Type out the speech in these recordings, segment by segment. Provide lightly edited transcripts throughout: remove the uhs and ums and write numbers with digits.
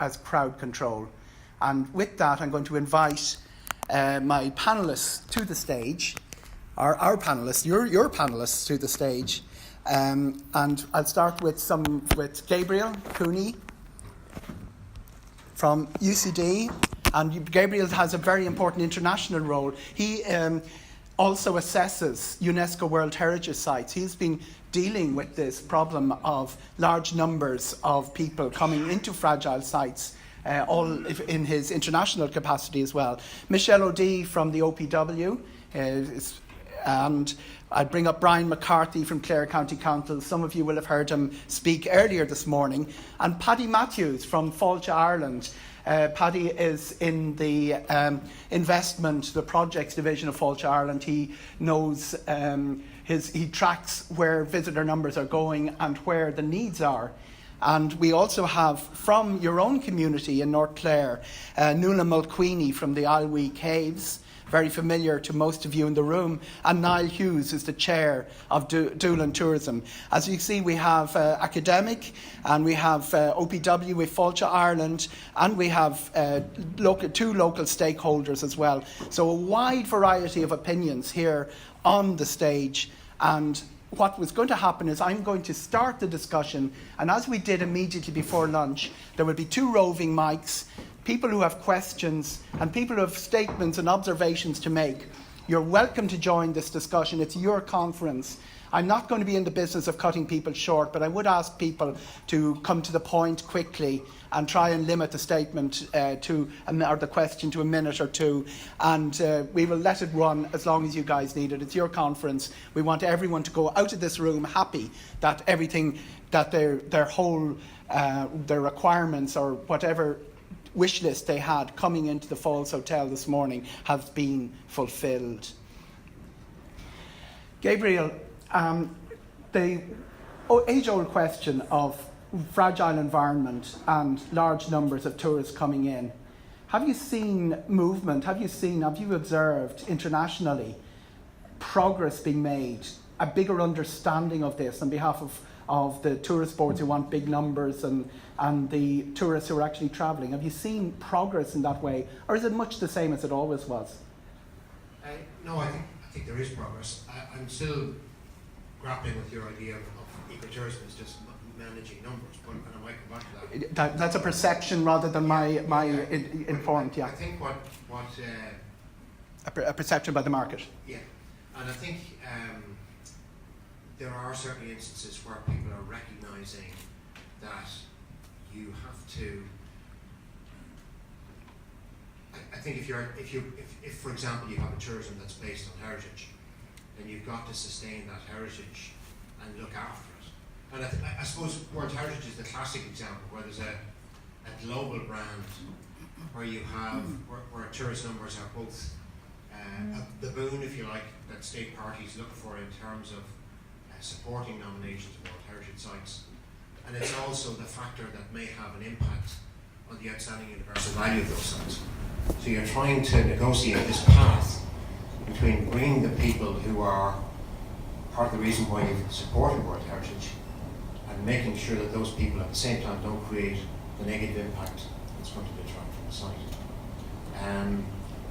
as crowd control. And with that, I'm going to invite my panellists to the stage, our panellists, your panellists to the stage. And I'll start with Gabriel Cooney from UCD. And Gabriel has a very important international role. He also assesses UNESCO World Heritage Sites. He's been dealing with this problem of large numbers of people coming into fragile sites, all in his international capacity as well. Michelle O'Dea from the OPW, and I'd bring up Brian McCarthy from Clare County Council. Some of you will have heard him speak earlier this morning. And Paddy Mattews from Fáilte, Ireland. Paddy is in the the projects division of Fáilte, Ireland. He knows, he tracks where visitor numbers are going and where the needs are. And we also have, from your own community in North Clare, Nuala Mulqueeney from the Ailwee Caves, very familiar to most of you in the room, and Niall Hughes is the chair of Doolin Tourism. As you see, we have academic, and we have OPW with Fáilte Ireland, and we have two local stakeholders as well. So a wide variety of opinions here on the stage. And what was going to happen is I'm going to start the discussion, and as we did immediately before lunch, there will be two roving mics. People who have questions and people who have statements and observations to make, you're welcome to join this discussion. It's your conference. I'm not going to be in the business of cutting people short, but I would ask people to come to the point quickly and try and limit the statement or the question to a minute or two. And we will let it run as long as you guys need it. It's your conference. We want everyone to go out of this room happy that everything, that their requirements or whatever wish list they had coming into the Falls Hotel this morning have been fulfilled. Gabriel, the age-old question of fragile environment and large numbers of tourists coming in. Have you seen movement? Have you observed internationally progress being made, a bigger understanding of this on behalf of the tourist boards who want big numbers and the tourists who are actually travelling? Have you seen progress in that way, or is it much the same as it always was? No, I think there is progress. I'm still grappling with your idea of ecotourism as just managing numbers, but and I might come back to that. That's a perception rather than my informed. I think what a perception by the market. Yeah, and I think there are certainly instances where people are recognising that you have to. I think if for example you have a tourism that's based on heritage, then you've got to sustain that heritage and look after it. And I suppose World Heritage is the classic example where there's a global brand where you have where tourist numbers are both the boon, if you like, that state parties look for in terms of supporting nominations of World Heritage sites, and it's also the factor that may have an impact on the outstanding universal value of those sites. So you're trying to negotiate this path between bringing the people who are part of the reason why you've supported World Heritage and making sure that those people at the same time don't create the negative impact that's going to detract from the site.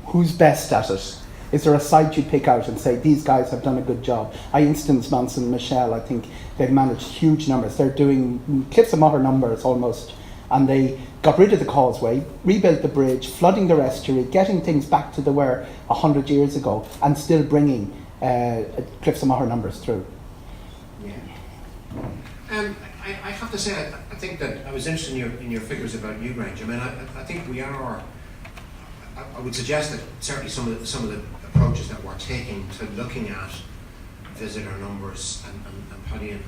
Who's best at it? Is there a site you pick out and say, these guys have done a good job? Ennistymon and Michelle, I think they've managed huge numbers. They're doing cliffs of Moher numbers almost. And they got rid of the causeway, rebuilt the bridge, flooding the estuary, getting things back to they were 100 years ago, and still bringing cliffs of Moher numbers through. Yeah. I have to say, I think that I was interested in your figures about Newgrange. I mean, I think we are. I would suggest that certainly some of the approaches that we're taking to looking at visitor numbers, and Paddy and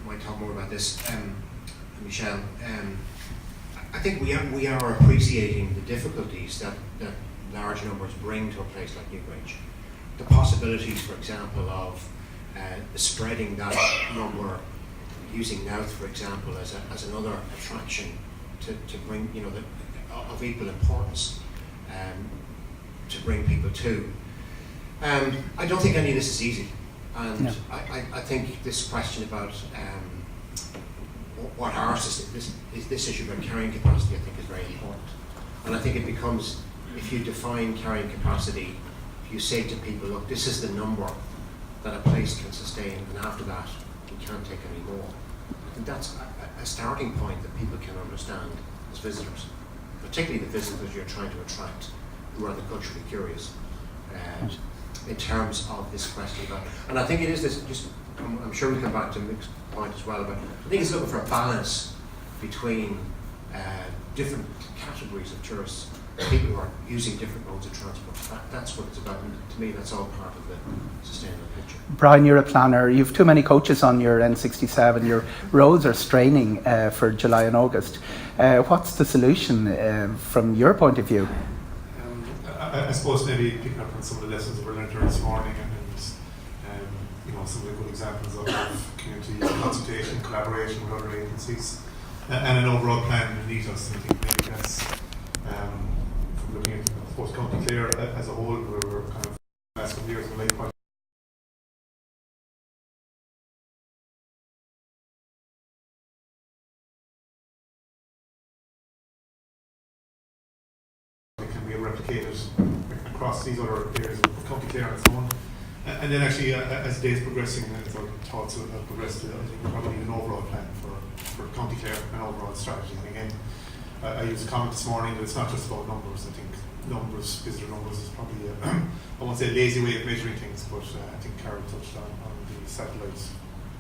might talk more about this, Michelle. I think we are appreciating the difficulties that large numbers bring to a place like Newgrange. The possibilities, for example, of spreading that number, using Nouth, for example, as another attraction to bring, of equal importance to bring people to. I don't think any of this is easy, and no. I think this question about what our system, this issue about carrying capacity, I think, is very important. And I think it becomes, if you define carrying capacity, if you say to people, look, this is the number that a place can sustain, and after that, we can't take any more. I think that's a starting point that people can understand as visitors, particularly the visitors you're trying to attract, who are the culturally curious, in terms of this question. And I think it is this, just, I'm sure we'll come back to Mick's point as well, but I think it's looking for a balance between different categories of tourists, people who are using different modes of transport. That's what it's about, and to me that's all part of the sustainable picture. Brian, you're a planner. You've too many coaches on your N67. Your roads are straining for July and August. What's the solution from your point of view? I suppose maybe picking up on some of the lessons that were learned this morning, and some of the good examples of community consultation, collaboration with other agencies, and an overall plan to lead us. I think maybe that's from looking at, of course, County Clare as a whole, where we're kind of the last couple of years in the late point. It can be replicated across these other areas of County Clare and so on. And then actually, as the day is progressing, as our thoughts have progressed, I think we're probably need an overall plan for County Clare, an overall strategy. And again, I used a comment this morning that it's not just about numbers. I think visitor numbers is probably, I won't say a lazy way of measuring things, but I think Carol touched on the satellites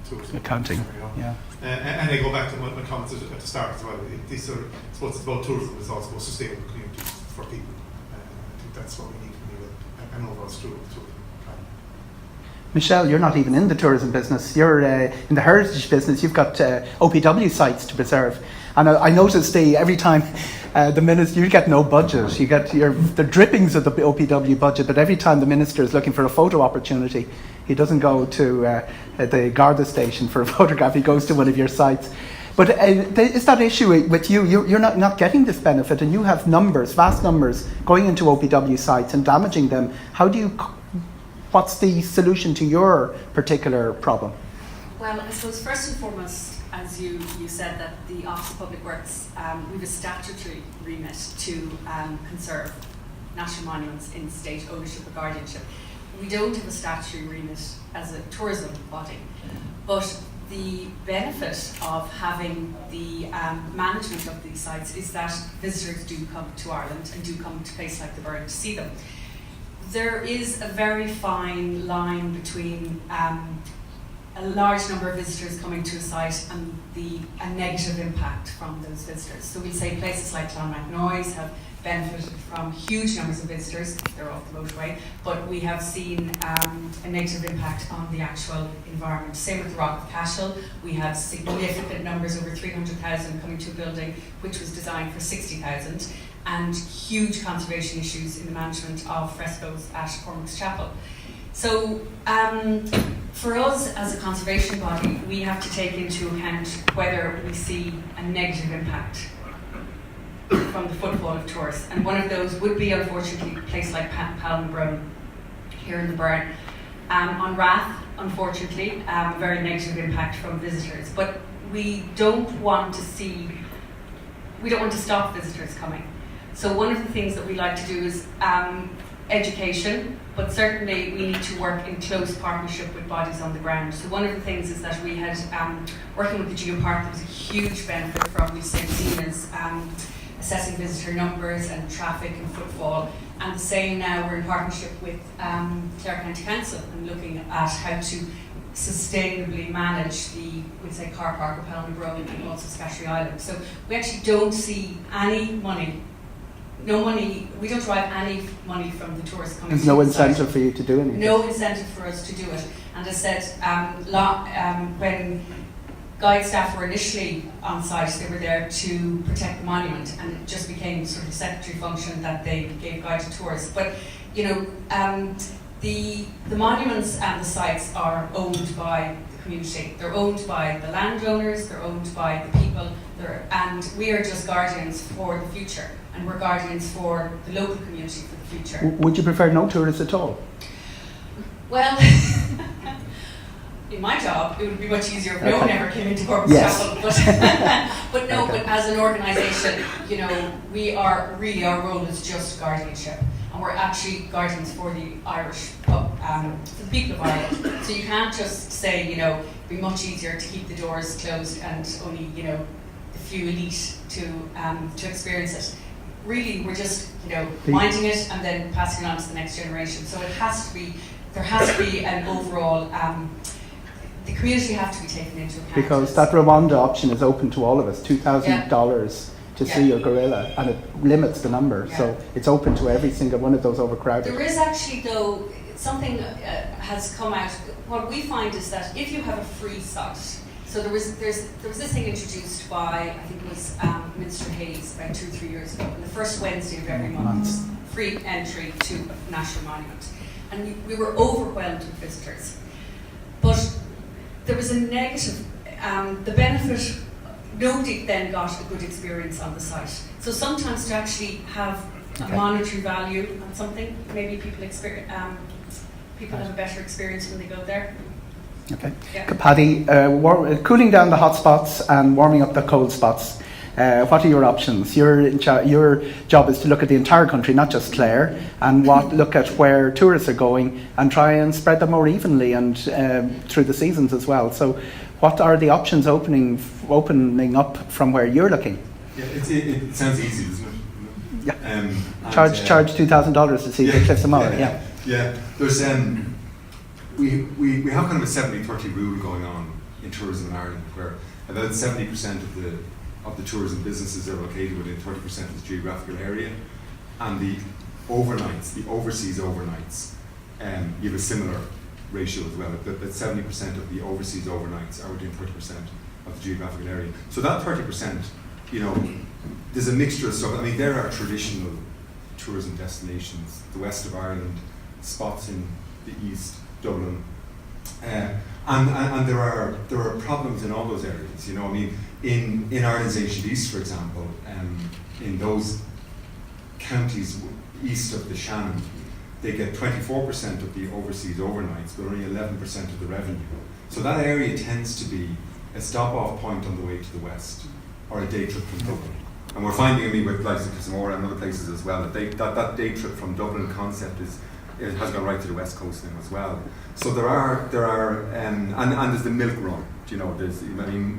tourism. Accounting, yeah. And I go back to my comments at the start as well. These are, I suppose it's about tourism, it's also about sustainable communities for people. I think that's what we need an overall tourism plan. Michelle, you're not even in the tourism business. You're in the heritage business. You've got OPW sites to preserve. And I noticed every time the minister, you get no budget. You get the drippings of the OPW budget, but every time the minister is looking for a photo opportunity, he doesn't go to the Garda station for a photograph. He goes to one of your sites. But is that issue with you? You're not getting this benefit, and you have numbers, vast numbers, going into OPW sites and damaging them. What's the solution to your particular problem? Well, I suppose first and foremost, as you said, that the Office of Public Works, we have a statutory remit to conserve national monuments in state ownership or guardianship. We don't have a statutory remit as a tourism body, but the benefit of having the management of these sites is that visitors do come to Ireland and do come to places like the Burren to see them. There is a very fine line between a large number of visitors coming to a site and a negative impact from those visitors. So we say places like Clonmacnoise have benefited from huge numbers of visitors, they're off the motorway, but we have seen a negative impact on the actual environment. Same with the Rock of Cashel, we had significant numbers, over 300,000 coming to a building which was designed for 60,000, and huge conservation issues in the management of frescoes at Cormack's Chapel. So for us as a conservation body, we have to take into account whether we see a negative impact from the footfall of tourists. And one of those would be, unfortunately, a place like Palmbrone here in the Burren. On Rath, unfortunately, very negative impact from visitors. But we don't want to stop visitors coming. So one of the things that we like to do is education, but certainly we need to work in close partnership with bodies on the ground. So one of the things is that we had, working with the Geopark, there was a huge benefit from, we've seen as assessing visitor numbers and traffic and footfall. And the same now, we're in partnership with Clare County Council and looking at how to sustainably manage the, we'd say, car park of Palmbrone and also Scattery Island. So we actually don't see any money. No money, we don't derive any money from the tourists coming. There's no incentive for you to do anything. No incentive for us to do it. And as I said, when guide staff were initially on site, they were there to protect the monument, and it just became sort of a secondary function that they gave guided tours. But the monuments and the sites are owned by the community. They're owned by the landowners, they're owned by the people, and we are just guardians for the future. And we're guardians for the local community for the future. Would you prefer no tourists at all? Well, in my job, it would be much easier if no one ever came into corporate Yes. travel. But no, but as an organisation, you know, we are really, our role is just guardianship. And we're actually guardians for the Irish, for the people of Ireland. So you can't just say, you know, it'd be much easier to keep the doors closed and only, you know, the few elite to experience it. Really, we're just, you know, minding it and then passing it on to the next generation. So it has to be, there has to be an overall, the community have to be taken into account. Because that Rwanda option is open to all of us, $2,000 to see your gorilla, and it limits the number. So it's open to every single one of those overcrowded. There is actually, though, something has come out. What we find is that if you have a free site, so there was this thing introduced by, I think it was Minister Hayes about 2 or 3 years ago, on the first Wednesday of every month, free entry to a national monument. And we were overwhelmed with visitors. But there was a negative, the benefit, nobody then got a good experience on the site. So sometimes to actually have a monetary value on something, maybe people have a better experience when they go there. Okay. Yeah. Paddy, cooling down the hot spots and warming up the cold spots. What are your options? Your job is to look at the entire country, not just Clare, and look at where tourists are going and try and spread them more evenly and through the seasons as well. So what are the options opening up from where you're looking? Yeah, it sounds easy, doesn't it? Yeah. Charge $2,000 to see the Cliffs of Moher. Yeah. There's we have kind of a 70-30 rule going on in tourism in Ireland, where about 70% of the tourism businesses are located within 30% of the geographical area, and the overseas overnights, you have a similar ratio as well. That 70% of the overseas overnights are within 30% of the geographical area. So that 30%, you know, there's a mixture of stuff. I mean, there are traditional tourism destinations, the west of Ireland, spots in the east, Dublin, and there are problems in all those areas. You know, I mean, in Ireland's ancient east, for example, in those counties east of the Shannon, they get 24% of the overseas overnights, but only 11% of the revenue. So that area tends to be a stop-off point on the way to the west, or a day trip from Dublin. And we're finding, I mean, with places like Kissamore and other places as well, that that day trip from Dublin concept has gone right to the west coast now as well. So there are and there's the milk run. You know,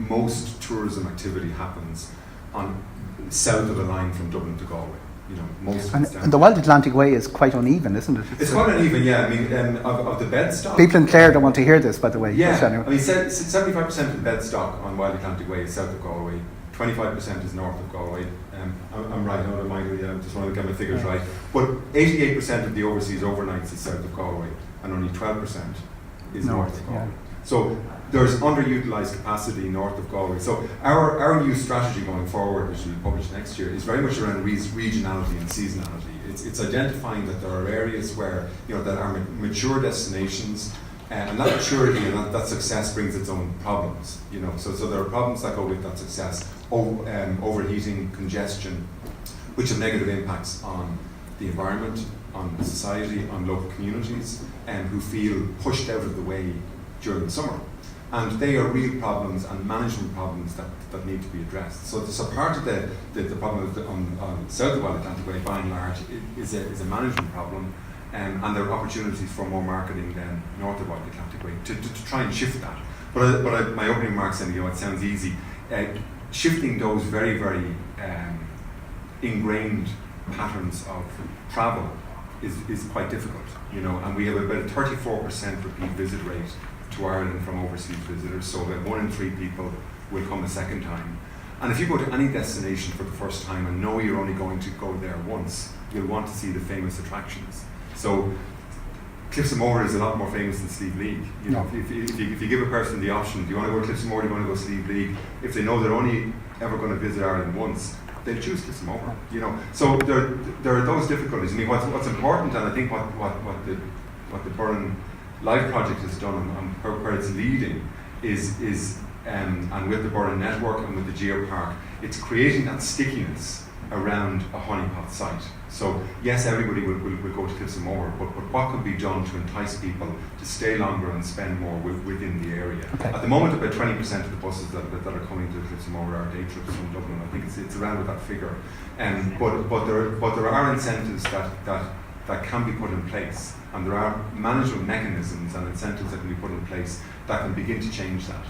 most tourism activity happens on south of the line from Dublin to Galway. You know, most. And the Wild Atlantic Way is quite uneven, isn't it? It's quite uneven, yeah. I mean, of the bed stock. People in Clare don't want to hear this, by the way. Yeah, I mean, 75% of the bed stock on Wild Atlantic Way is south of Galway. 25% is north of Galway. I'm right, I don't mind, I just want to get my figures right. But 88% of the overseas overnights is south of Galway, and only 12% is north of Galway. So there's underutilised capacity north of Galway. So our new strategy going forward, which will be published next year, is very much around regionality and seasonality. It's identifying that there are areas where, you know, that are mature destinations, and that maturity and that success brings its own problems. You know, so there are problems that go with that success. Overheating, congestion, which have negative impacts on the environment, on society, on local communities, and who feel pushed out of the way during the summer. And they are real problems and management problems that need to be addressed. So part of the problem on south of Wild Atlantic Way, by and large, is a management problem, and there are opportunities for more marketing than north of Wild Atlantic Way to try and shift that. But my opening remarks, and it sounds easy. Shifting those very, very ingrained patterns of travel is quite difficult, you know, and we have about a 34% repeat visit rate to Ireland from overseas visitors, so about 1 in 3 people will come a second time. And if you go to any destination for the first time and know you're only going to go there once, you'll want to see the famous attractions. So Cliffs of Moher is a lot more famous than Slieve League. You know, if you give a person the option, do you want to go to Cliffs of Moher, do you want to go Slieve League? If they know they're only ever going to visit Ireland once, they'll choose Cliffs of Moher. You know, so there are those difficulties. I mean, what's important, and I think what the Burren Life project has done and where it's leading is and with the Burren network and with the Geopark, it's creating that stickiness around a honeypot site. So yes, everybody will go to Cliffs and Moher, but what could be done to entice people to stay longer and spend more within the area? Okay. At the moment, about 20% of the buses that are coming to Cliffs and Moher are day trips from Dublin. I think it's around with that figure. But there are incentives that can be put in place, and there are management mechanisms and incentives that can be put in place that can begin to change that.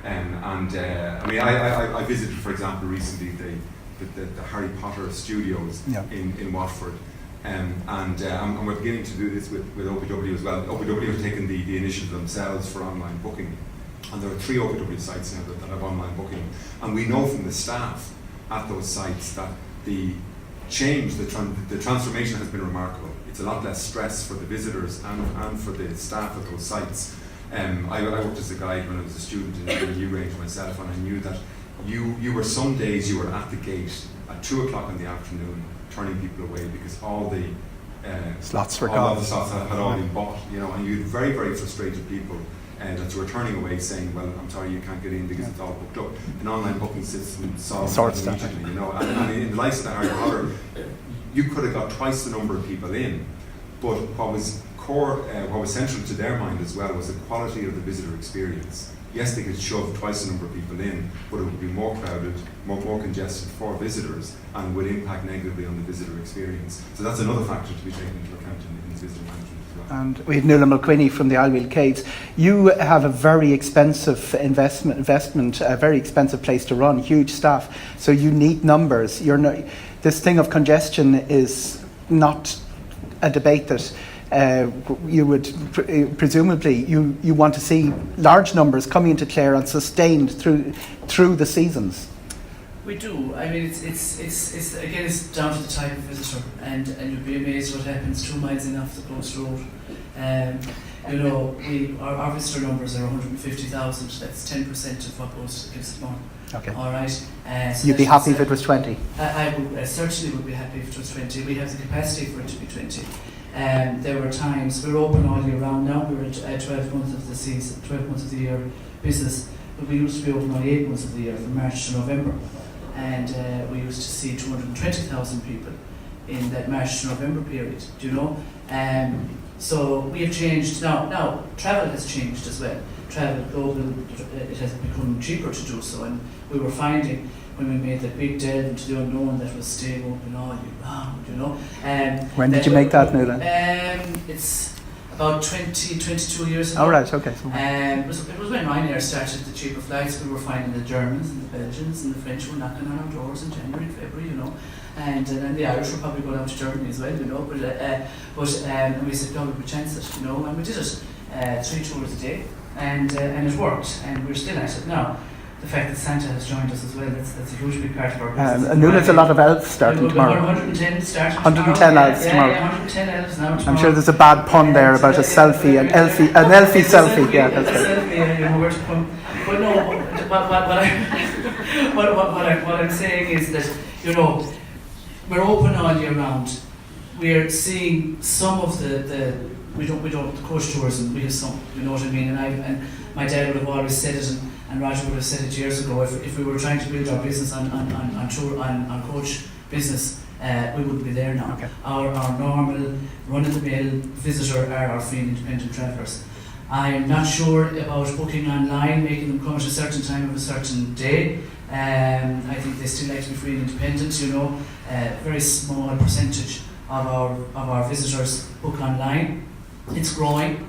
I visited, for example, recently the Harry Potter studios in Watford, and we're beginning to do this with OPW as well. OPW have taken the initiative themselves for online booking, and there are 3 OPW sites now that have online booking, and we know from the staff at those sites that the change, the transformation has been remarkable. It's a lot less stress for the visitors and for the staff at those sites. I worked as a guide when I was a student in New Range myself, and I knew that you were some days you were at the gate at 2 o'clock in the afternoon turning people away because all the slots were all gone. of the slots had all been bought, and you had very, very frustrated people that you were turning away saying, well, I'm sorry, you can't get in because it's all booked up. An online booking system sorts that immediately, and in the likes of the Harry Potter, you could have got twice the number of people in, but what was central to their mind as well was the quality of the visitor experience. Yes, they could shove twice the number of people in, but it would be more crowded, more congested for visitors, and would impact negatively on the visitor experience. So that's another factor to be taken into account in visitor management as well. And we had Nuala Mulqueeney from the Ailwee Caves. You have a very expensive investment, a very expensive place to run, huge staff. So you need numbers. This thing of congestion is not a debate that you would presumably you want to see large numbers coming into Clare and sustained through the seasons. We do. I mean, it's again, it's down to the type of visitor, and you'd be amazed what happens 2 miles in off the close road. Our visitor numbers are 150,000. That's 10% of what goes to Ennistymon. Okay. All right. So you'd be happy if it was 20. I certainly would be happy if it was 20. We have the capacity for it to be 20. There were times we're open all year round. Now we're at 12 months of the season, 12 months of the year business. But we used to be open only 8 months of the year, from March to November, and we used to see 220,000 people in that March to November period. So we have changed now. Now travel has changed as well. Travel global, it has become cheaper to do so, and we were finding when we made that big delve into the unknown that was staying open all year round. When did you make that, Nuala? It's about 22 years ago. Oh, right, okay. It was when Ryanair started the cheaper flights. We were finding the Germans and the Belgians and the French were knocking on our doors in January and February, and the Irish were probably going out to Germany as well, and we said, no, we would chance it, and we did it 3 tours a day, and it worked, and we're still at it now. The fact that Santa has joined us as well, that's a huge big part of our business. And Nuala's a lot of elves starting tomorrow. 110 starting 110 elves tomorrow. Yeah, 110 elves now tomorrow. I'm sure there's a bad pun there about a selfie, an elfie selfie. Yeah, that's right. Where to come. But no, what I'm saying is that, we're open all year round. We're seeing some of the coach tourism, we have some, you know what I mean? And my dad would have always said it, and Roger would have said it years ago, if we were trying to build our business on coach business, we wouldn't be there now. Okay. Our normal run-of-the-mill visitor are our free and independent travellers. I am not sure about booking online, making them come at a certain time of a certain day. I think they still like to be free and independent, very small percentage of our visitors book online. It's growing,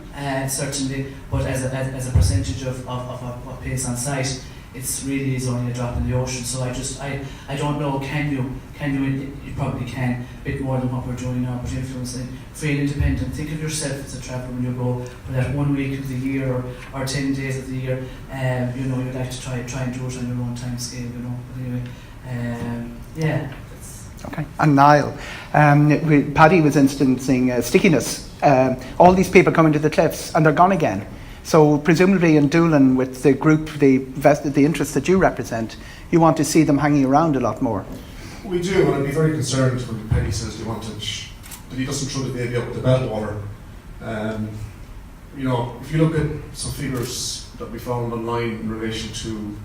certainly, but as a percentage of what pays on site, it's really is only a drop in the ocean. So I don't know. Can you? You probably can a bit more than what we're doing now. But influencing free and independent. Think of yourself as a traveller when you go for that 1 week of the year or 10 days of the year. You'd like to try and do it on your own time scale. But anyway, yeah. Okay. And Niall, Paddy was instancing stickiness. All these people coming to the cliffs and they're gone again. So presumably in Doolin, with the group, the interests that you represent, you want to see them hanging around a lot more. We do, and I'd be very concerned when Paddy says that he doesn't throw the baby up with the bathwater. If you look at some figures that we found online in relation to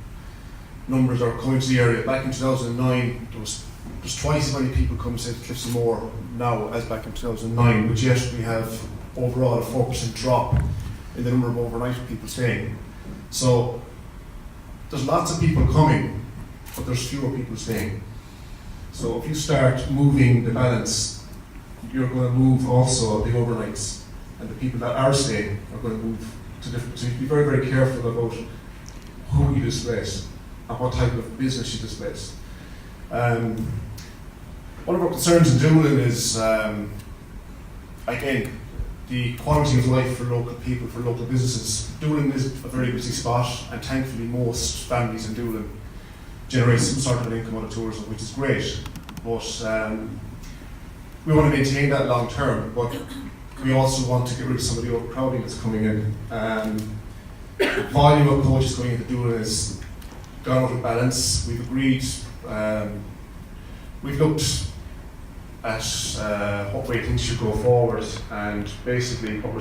numbers that are coming to the area, back in 2009 there was there's twice as many people come to Cliffs and Moor now as back in 2009, but yet we have overall a 4% drop in the number of overnight people staying. So there's lots of people coming, but there's fewer people staying. So if you start moving the balance, you're going to move also the overnights, and the people that are staying are going to move to different. So you be very, very careful about who you displace and what type of business you displace. One of our concerns in Doolin is, again, the quality of life for local people, for local businesses. Doolin is a very busy spot, and thankfully most families in Doolin generate some sort of an income out of tourism, which is great. But we want to maintain that long term, but we also want to get rid of some of the overcrowding that's coming in. The volume of coaches going into Doolin has gone out of balance. We've agreed, we've looked at what way things should go forward, and basically what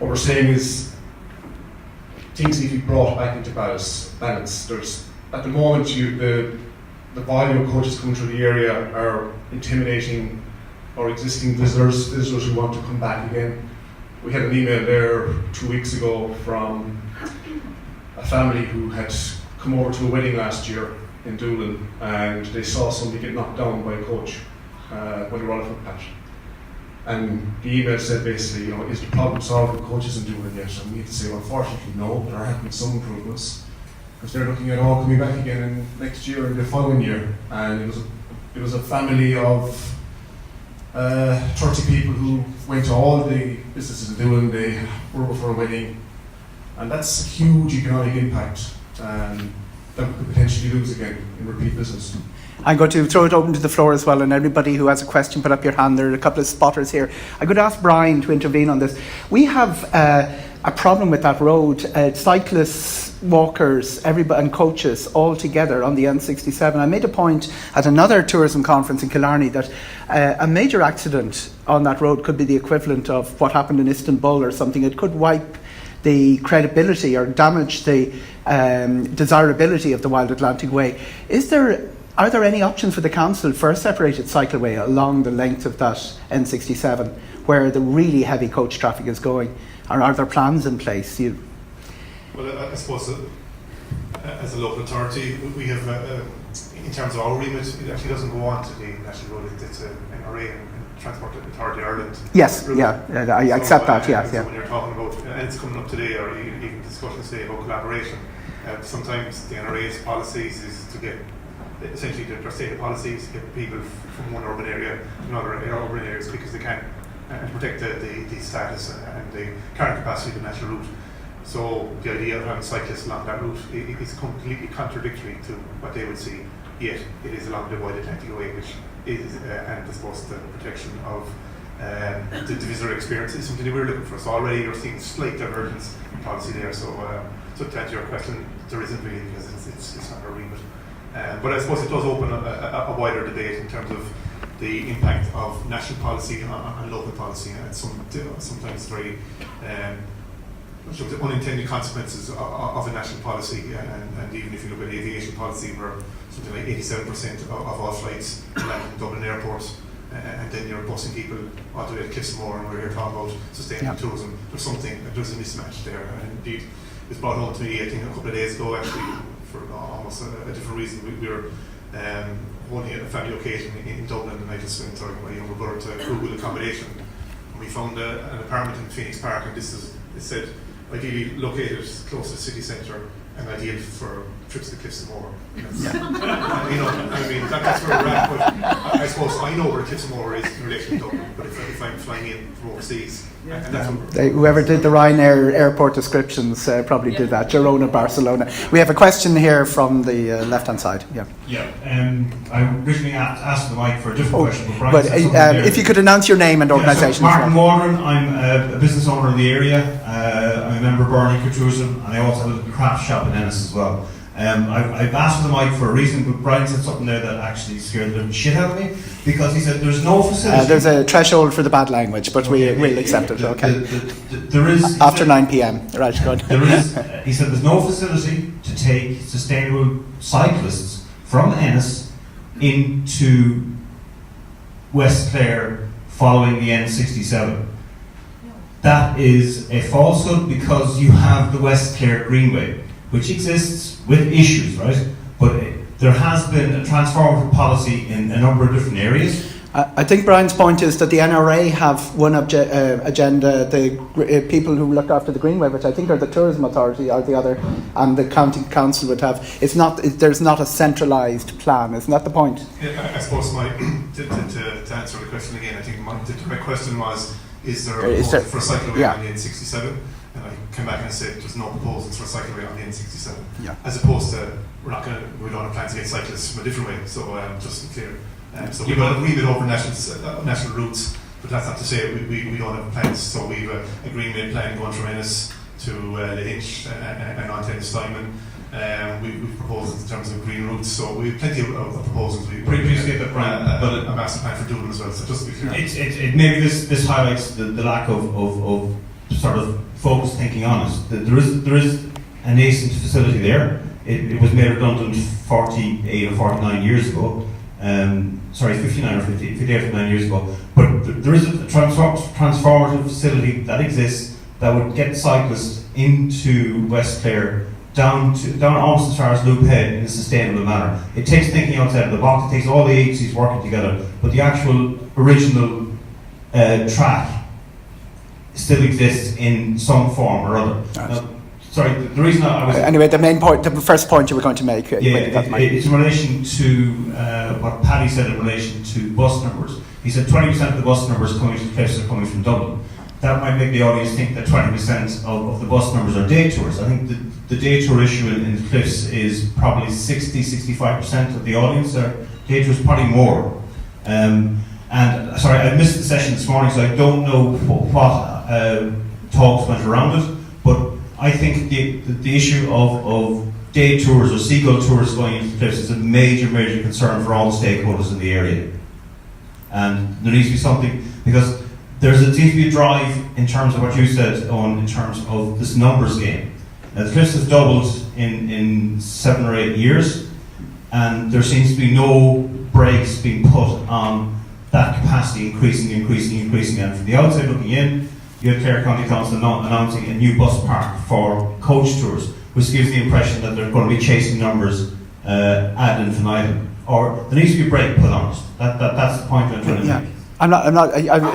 we're saying is things need to be brought back into balance. There's, at the moment, the volume of coaches coming through the area are intimidating our existing visitors who want to come back again. We had an email there 2 weeks ago from a family who had come over to a wedding last year in Doolin, and they saw somebody get knocked down by a coach when they were on a footpath. And the email said basically, is the problem solved with coaches in Doolin yet? And we had to say, well, unfortunately, no, there have been some improvements, because they're looking at all coming back again in next year and the following year. And it was a family of 30 people who went to all the businesses in Doolin. They were over for a wedding, and that's a huge economic impact that we could potentially lose again in repeat business. I'm going to throw it open to the floor as well, and everybody who has a question, put up your hand. There are a couple of spotters here. I'm going to ask Brian to intervene on this. We have a problem with that road. Cyclists, walkers, everybody, and coaches all together on the N67. I made a point at another tourism conference in Killarney that a major accident on that road could be the equivalent of what happened in Istanbul or something. It could wipe the credibility or damage the desirability of the Wild Atlantic Way. Are there any options for the council for a separated cycleway along the length of that N67 where the really heavy coach traffic is going? Or are there plans in place? Well, I suppose as a local authority, we have, in terms of our remit, it actually doesn't go on to the national road. It's an NRA and Transport Authority Ireland. Yes, I accept that, yeah. So when you're talking about, and it's coming up today, or even discussions today about collaboration, sometimes the NRA's policies is to get, essentially their stated policies, to get people from one urban area to another urban areas because they can, and protect the status and the carrying capacity of the national route. So the idea of having cyclists along that route is completely contradictory to what they would see, yet it is along the Wild Atlantic Way, which is, and I suppose the protection of the visitor experience is something that we're looking for. So already you're seeing slight divergence in policy there. So to answer your question, there isn't really, because it's not a remit. But I suppose it does open a wider debate in terms of the impact of national policy on local policy, and sometimes very unintended consequences of a national policy. And even if you look at aviation policy, where something like 87% of all flights land in Dublin Airport, and then you're busing people all the way to Cliffs and Moor, and we're here talking about sustainable tourism. There's a mismatch there, and indeed it was brought home to me, I think, a couple of days ago, actually, for almost a different reason. We were holding a family occasion in Dublin, and I just went to my younger brother to Google accommodation, and we found an apartment in Phoenix Park, and it said ideally located close to the city centre and ideal for trips to Cliffs and Moor. That's where we're at. But I suppose I know where Cliffs and Moor is in relation to Dublin, but if I'm flying in from overseas, and that's whoever did the Ryanair airport descriptions probably did that. Girona, Barcelona. We have a question here from the left-hand side. I originally asked the mic for a different question, but if you could announce your name and organisation. So Martin Waldron, I'm a business owner in the area. I'm a member of Burren Ecotourism, and I also have a craft shop in Ennis as well. I've asked for the mic for a reason, but Brian said something there that actually scared the living shit out of me, because he said there's no facility. There's a threshold for the bad language, but we'll accept it. There is after 9 p.m. Right, good. He said there's no facility to take sustainable cyclists from Ennis into West Clare following the N67. That is a falsehood because you have the West Clare Greenway, which exists with issues, right? But there has been a transformative policy in a number of different areas. I think Brian's point is that the NRA have one agenda, the people who look after the Greenway, which I think are the Tourism Authority, are the other, and the County Council would have. There's not a centralised plan, isn't that the point? Yeah, I suppose to answer the question again, I think the direct question was, is there a proposal for a cycleway on the N67? And I came back and said there's no proposals for a cycleway on the N67. Yeah. As opposed to, we don't have plans to get cyclists from a different way, so just to be clear. So we've got a remit over national routes, but that's not to say we don't have plans. So we've a greenway plan going from Ennis to Lahinch and on to Ennistymon. We've proposed in terms of green routes, so we have plenty of proposals. We appreciate that, Brian, but a master plan for Doolin as well. So just to be clear, maybe this highlights the lack of sort of focused thinking on it. There is a nascent facility there. It was made redundant 48 or 49 years ago. 59 or 59 years ago. But there is a transformative facility that exists that would get cyclists into West Clare down almost as far as Loop Head in a sustainable manner. It takes thinking outside of the box. It takes all the agencies working together. But the actual original track still exists in some form or other. Now, sorry, the reason I was... Anyway, the main point, the first point you were going to make. It's in relation to what Paddy said in relation to bus numbers. He said 20% of the bus numbers coming to the cliffs are coming from Dublin. That might make the audience think that 20% of the bus numbers are day tours. I think the day tour issue in the cliffs is probably 60-65% of the audience are day tours, probably more. And sorry, I missed the session this morning, so I don't know what talks went around it, but I think the issue of day tours or seagull tours going into the cliffs is a major concern for all the stakeholders in the area. And there needs to be something, because there seems to be a drive in terms of what you said, Owen, in terms of this numbers game. Now, the cliffs has doubled in 7 or 8 years, and there seems to be no brakes being put on that capacity increasing. And from the outside looking in, you have Clare County Council announcing a new bus park for coach tours, which gives the impression that they're going to be chasing numbers ad infinitum. Or there needs to be a brake put on it. That's the point I'm trying to make.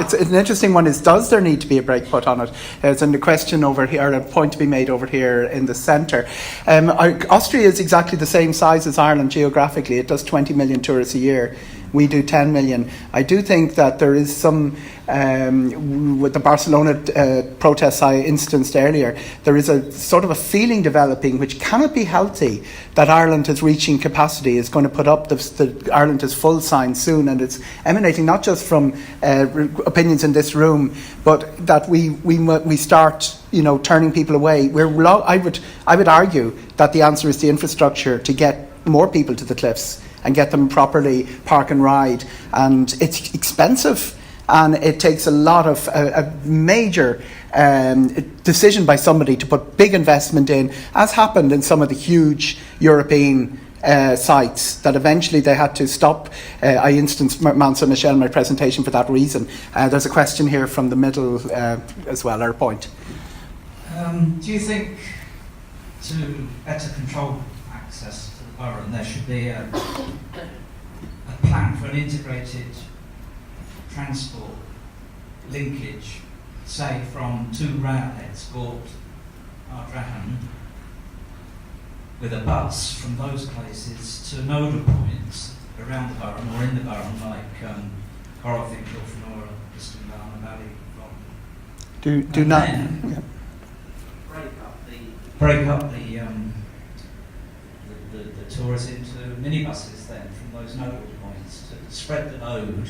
It's an interesting one. Does there need to be a brake put on it? There's a question over here, a point to be made over here in the centre. Austria is exactly the same size as Ireland geographically. It does 20 million tourists a year. We do 10 million. I do think that there is some, with the Barcelona protests I instanced earlier, there is a sort of a feeling developing which cannot be healthy that Ireland is reaching capacity, is going to put up the Ireland is full sign soon, and it's emanating not just from opinions in this room, but that we start turning people away. I would argue that the answer is the infrastructure to get more people to the cliffs and get them properly park and ride, and it's expensive, and it takes a lot of a major decision by somebody to put big investment in, as happened in some of the huge European sites that eventually they had to stop. I instanced Mount Saint Michel in my presentation for that reason. There's a question here from the middle as well, our point. Do you think to better control access to the borough, there should be a plan for an integrated transport linkage, say from 2 railheads, Gort, Ardrahan, with a bus from those places to nodal points around the borough or in the borough, like Corry, Nuala, Valley. Do not. Then break up the tours into minibuses then from those nodal points to spread the load,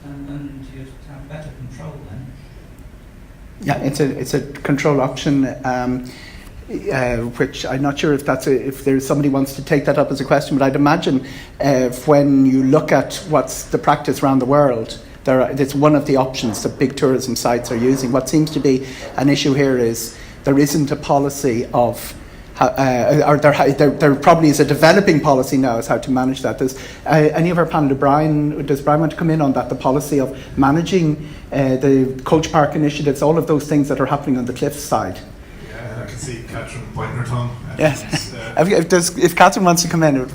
and you'd have better control then. Yeah, it's a control option, which I'm not sure if there's somebody wants to take that up as a question, but I'd imagine when you look at what's the practice around the world, it's one of the options that big tourism sites are using. What seems to be an issue here is there isn't a policy of there probably is a developing policy now as how to manage that. Does any of our panel, does Brian want to come in on that, the policy of managing the Coach Park initiatives, all of those things that are happening on the Cliffs side? Yeah, I can see Catherine pointing her tongue. Yes. If Catherine wants to come in, I'll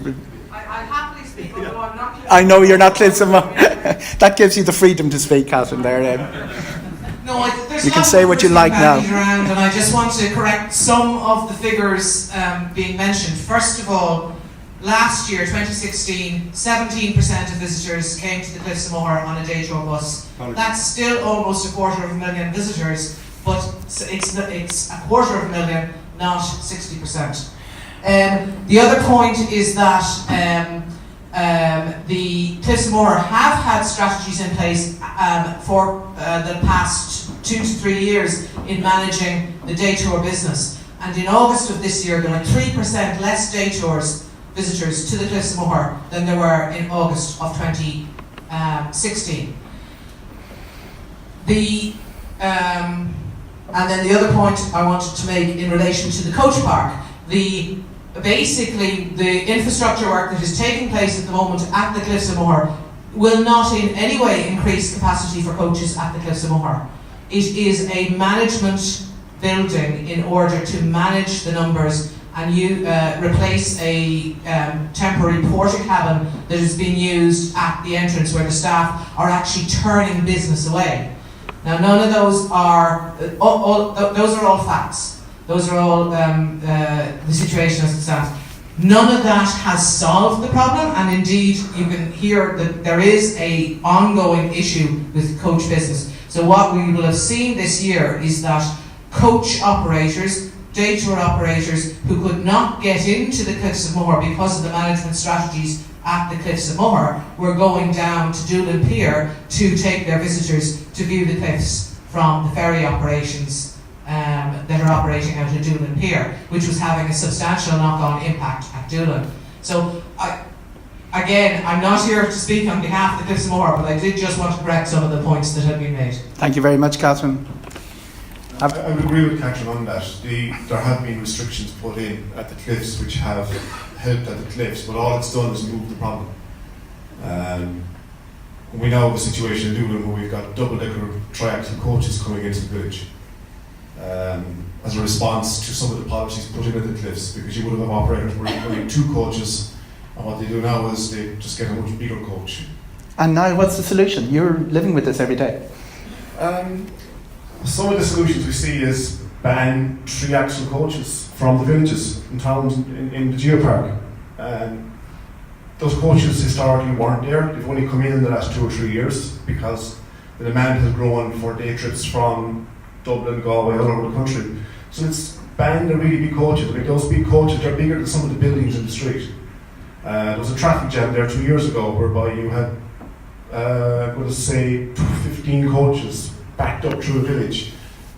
happily speak, although I'm not. I know you're not Ennistymon. That gives you the freedom to speak, Catherine. There. No, there's You can say what you like now. around, and I just want to correct some of the figures being mentioned. First of all, last year, 2016, 17% of visitors came to the Cliffs of Moher on a day tour bus. That's still almost 250,000 visitors, but it's 250,000, not 60%. The other point is that the Cliffs of Moher have had strategies in place for the past 2 to 3 years in managing the day tour business. And in August of this year, there were 3% less day tours visitors to the Cliffs of Moher than there were in August of 2016. And then the other point I wanted to make in relation to the Coach Park, basically the infrastructure work that is taking place at the moment at the Cliffs of Moher will not in any way increase capacity for coaches at the Cliffs of Moher. It is a management building in order to manage the numbers, and you replace a temporary porta cabin that has been used at the entrance where the staff are actually turning business away. Now, none of those are those are all facts. Those are all the situation as it stands. None of that has solved the problem, and indeed you can hear that there is an ongoing issue with coach business. So what we will have seen this year is that coach operators, day tour operators who could not get into the Cliffs of Moher because of the management strategies at the Cliffs of Moher were going down to Doolin Pier to take their visitors to view the cliffs from the ferry operations that are operating out of Doolin Pier, which was having a substantial knock-on impact at Doolin. So, I'm not here to speak on behalf of the Cliffs of Moher, but I did just want to correct some of the points that have been made. Thank you very much, Catherine. I would agree with Catherine on that. There have been restrictions put in at the Cliffs which have helped at the Cliffs, but all it's done is move the problem. We now have a situation in Doolin where we've got double-decker triaxle coaches coming into the village as a response to some of the policies put in at the Cliffs, because you would have operators where you only 2 coaches, and what they do now is they just get a much bigger coach. And Niall, what's the solution? You're living with this every day. Some of the solutions we see is ban triaxle coaches from the villages and towns in the geopark. Those coaches historically weren't there. They've only come in the last 2 or 3 years because the demand has grown for day trips from Dublin, Galway, all over the country. So it's banned the really big coaches. I mean, those big coaches, they're bigger than some of the buildings in the street. There was a traffic jam there 2 years ago whereby you had, 15 coaches backed up through a village.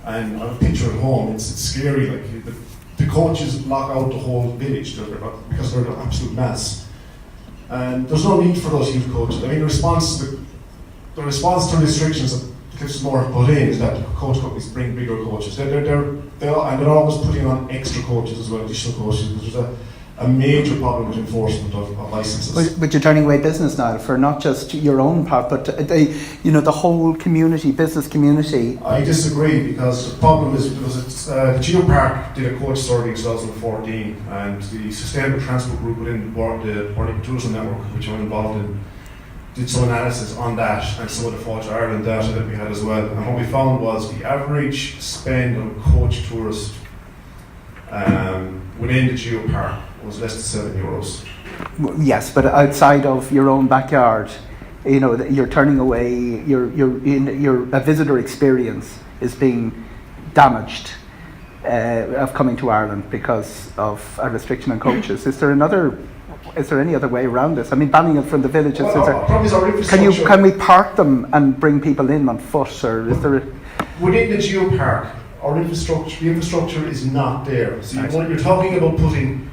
And on a picture at home, it's scary. Like the coaches lock out the whole village because they're an absolute mess. And there's no need for those youth coaches. I mean, the response to restrictions that the Cliffs of Moher have put in is that coach companies bring bigger coaches. They're always putting on extra coaches as well, additional coaches. There's a major problem with enforcement of licenses. But you're turning away business now for not just your own part, but the whole community, business community. I disagree, because the problem is the Geopark did a coach survey in 2014, and the Sustainable Transport Group within the Burren Tourism Network, which I'm involved in, did some analysis on that and some of the Fáilte Ireland data that we had as well. And what we found was the average spend on coach tourists within the Geopark was less than €7. Yes, but outside of your own backyard, you're turning away. Your visitor experience is being damaged of coming to Ireland because of a restriction on coaches. Is there any other way around this? I mean, banning them from the villages. Can we park them and bring people in on foot, or is there? Within the Geopark, the infrastructure is not there. So you're talking about putting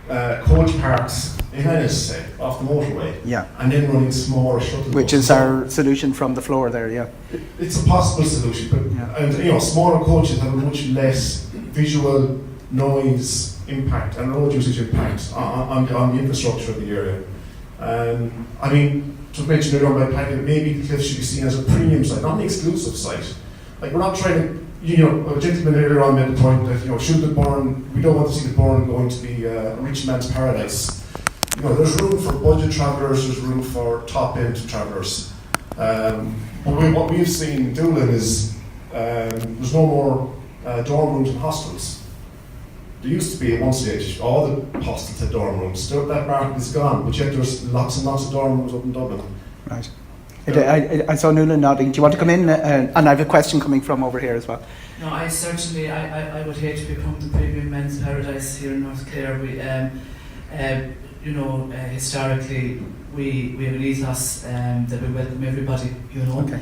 coach parks in Ennistymon off the motorway, and then running smaller shuttle buses. Which is our solution from the floor there, yeah. It's a possible solution, but and smaller coaches have a much less visual noise impact and road usage impact on the infrastructure of the area. I mean, to mention earlier by Paddy, maybe the cliff should be seen as a premium site, not an exclusive site. Like, we're not trying to, a gentleman earlier on made the point that, should the Burren, we don't want to see the Burren going to be a rich man's paradise. There's room for budget travellers, there's room for top-end travellers. But what we've seen in Doolin is there's no more dorm rooms and hostels. There used to be at one stage, all the hostels had dorm rooms. That market is gone, but yet there's lots and lots of dorm rooms up in Dublin. Right. I saw Nuala nodding. Do you want to come in? And I have a question coming from over here as well. No, I certainly, I would hate to become the premium men's paradise here in North Clare. We, historically, we have an ethos that we welcome everybody, Okay.